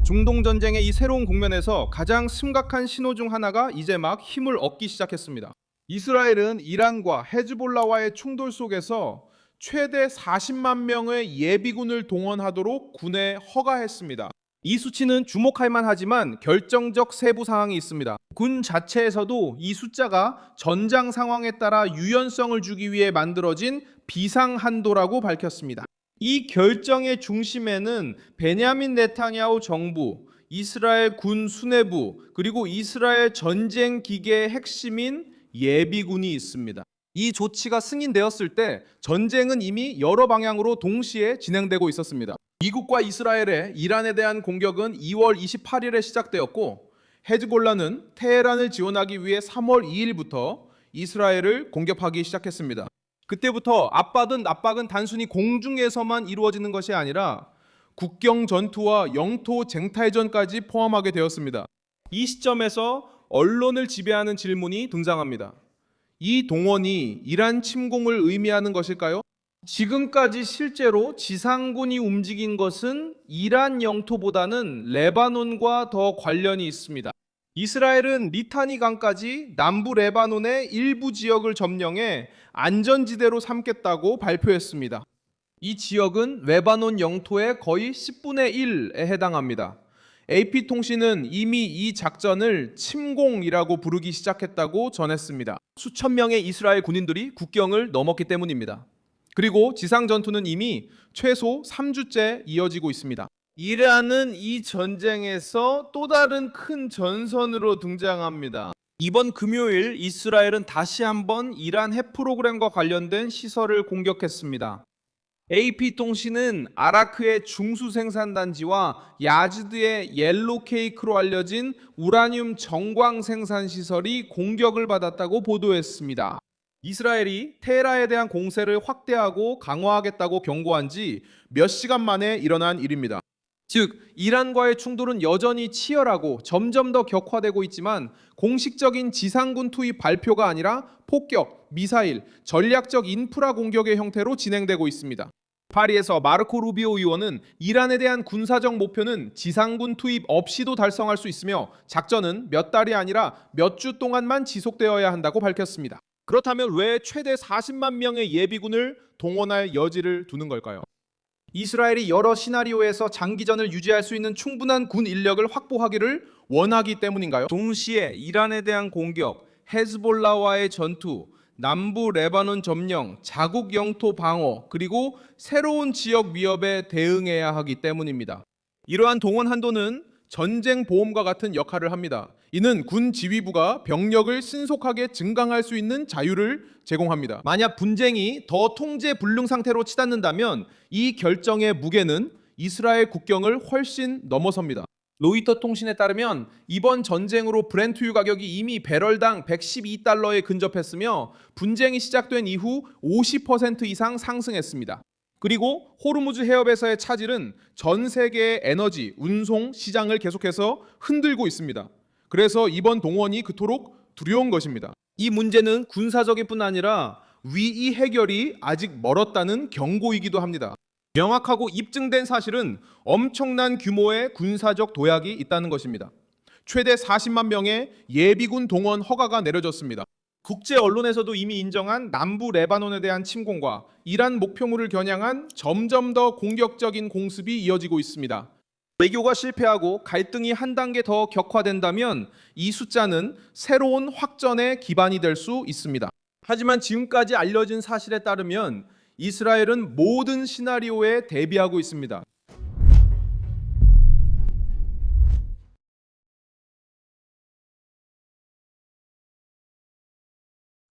중동 전쟁의 이 새로운 국면에서 가장 심각한 신호 중 하나가 이제 막 힘을 얻기 시작했습니다. 이스라엘은 이란과 헤즈볼라와의 충돌 속에서 최대 40만 명의 예비군을 동원하도록 군에 허가했습니다. 이 수치는 주목할 만하지만 결정적 세부 사항이 있습니다. 군 자체에서도 이 숫자가 전장 상황에 따라 유연성을 주기 위해 만들어진 비상한도라고 밝혔습니다. 이 결정의 중심에는 베냐민 네타냐후 정부, 이스라엘 군 수뇌부, 그리고 이스라엘 전쟁 기계의 핵심인 예비군이 있습니다. 이 조치가 승인되었을 때 전쟁은 이미 여러 방향으로 동시에 진행되고 있었습니다. 미국과 이스라엘의 이란에 대한 공격은 2월 28일에 시작되었고, 헤즈볼라는 테헤란을 지원하기 위해 3월 2일부터 이스라엘을 공격하기 시작했습니다. 그때부터 압박은 단순히 공중에서만 이루어지는 것이 아니라 국경 전투와 영토 쟁탈전까지 포함하게 되었습니다. 이 시점에서 언론을 지배하는 질문이 등장합니다. 이 동원이 이란 침공을 의미하는 것일까요? 지금까지 실제로 지상군이 움직인 것은 이란 영토보다는 레바논과 더 관련이 있습니다. 이스라엘은 리타니 강까지 남부 레바논의 일부 지역을 점령해 안전지대로 삼겠다고 발표했습니다. 이 지역은 레바논 영토의 거의 10분의 1에 해당합니다. AP통신은 이미 이 작전을 침공이라고 부르기 시작했다고 전했습니다. 수천 명의 이스라엘 군인들이 국경을 넘었기 때문입니다. 그리고 지상 전투는 이미 최소 3주째 이어지고 있습니다. 이란은 이 전쟁에서 또 다른 큰 전선으로 등장합니다. 이번 금요일 이스라엘은 다시 한번 이란 핵 프로그램과 관련된 시설을 공격했습니다. AP통신은 아라크의 중수 생산단지와 야즈드의 옐로 케이크로 알려진 우라늄 정광 생산 시설이 공격을 받았다고 보도했습니다. 이스라엘이 테헤란에 대한 공세를 확대하고 강화하겠다고 경고한 지 몇 시간 만에 일어난 일입니다. 즉, 이란과의 충돌은 여전히 치열하고 점점 더 격화되고 있지만 공식적인 지상군 투입 발표가 아니라 폭격, 미사일, 전략적 인프라 공격의 형태로 진행되고 있습니다. 파리에서 마르코 루비오 의원은 이란에 대한 군사적 목표는 지상군 투입 없이도 달성할 수 있으며 작전은 몇 달이 아니라 몇 주 동안만 지속되어야 한다고 밝혔습니다. 그렇다면 왜 최대 40만 명의 예비군을 동원할 여지를 두는 걸까요? 이스라엘이 여러 시나리오에서 장기전을 유지할 수 있는 충분한 군 인력을 확보하기를 원하기 때문인가요? 동시에 이란에 대한 공격, 헤즈볼라와의 전투, 남부 레바논 점령, 자국 영토 방어, 그리고 새로운 지역 위협에 대응해야 하기 때문입니다. 이러한 동원 한도는 전쟁 보험과 같은 역할을 합니다. 이는 군 지휘부가 병력을 신속하게 증강할 수 있는 자유를 제공합니다. 만약 분쟁이 더 통제 불능 상태로 치닫는다면 이 결정의 무게는 이스라엘 국경을 훨씬 넘어섭니다. 로이터 통신에 따르면 이번 전쟁으로 브렌트유 가격이 이미 배럴당 112달러에 근접했으며 분쟁이 시작된 이후 50% 이상 상승했습니다. 그리고 호르무즈 해협에서의 차질은 전 세계의 에너지, 운송, 시장을 계속해서 흔들고 있습니다. 그래서 이번 동원이 그토록 두려운 것입니다. 이 문제는 군사적일 뿐 아니라 위기 해결이 아직 멀었다는 경고이기도 합니다. 명확하고 입증된 사실은 엄청난 규모의 군사적 도약이 있다는 것입니다. 최대 40만 명의 예비군 동원 허가가 내려졌습니다. 국제 언론에서도 이미 인정한 남부 레바논에 대한 침공과 이란 목표물을 겨냥한 점점 더 공격적인 공습이 이어지고 있습니다. 외교가 실패하고 갈등이 한 단계 더 격화된다면 이 숫자는 새로운 확전의 기반이 될 수 있습니다. 하지만 지금까지 알려진 사실에 따르면 이스라엘은 모든 시나리오에 대비하고 있습니다.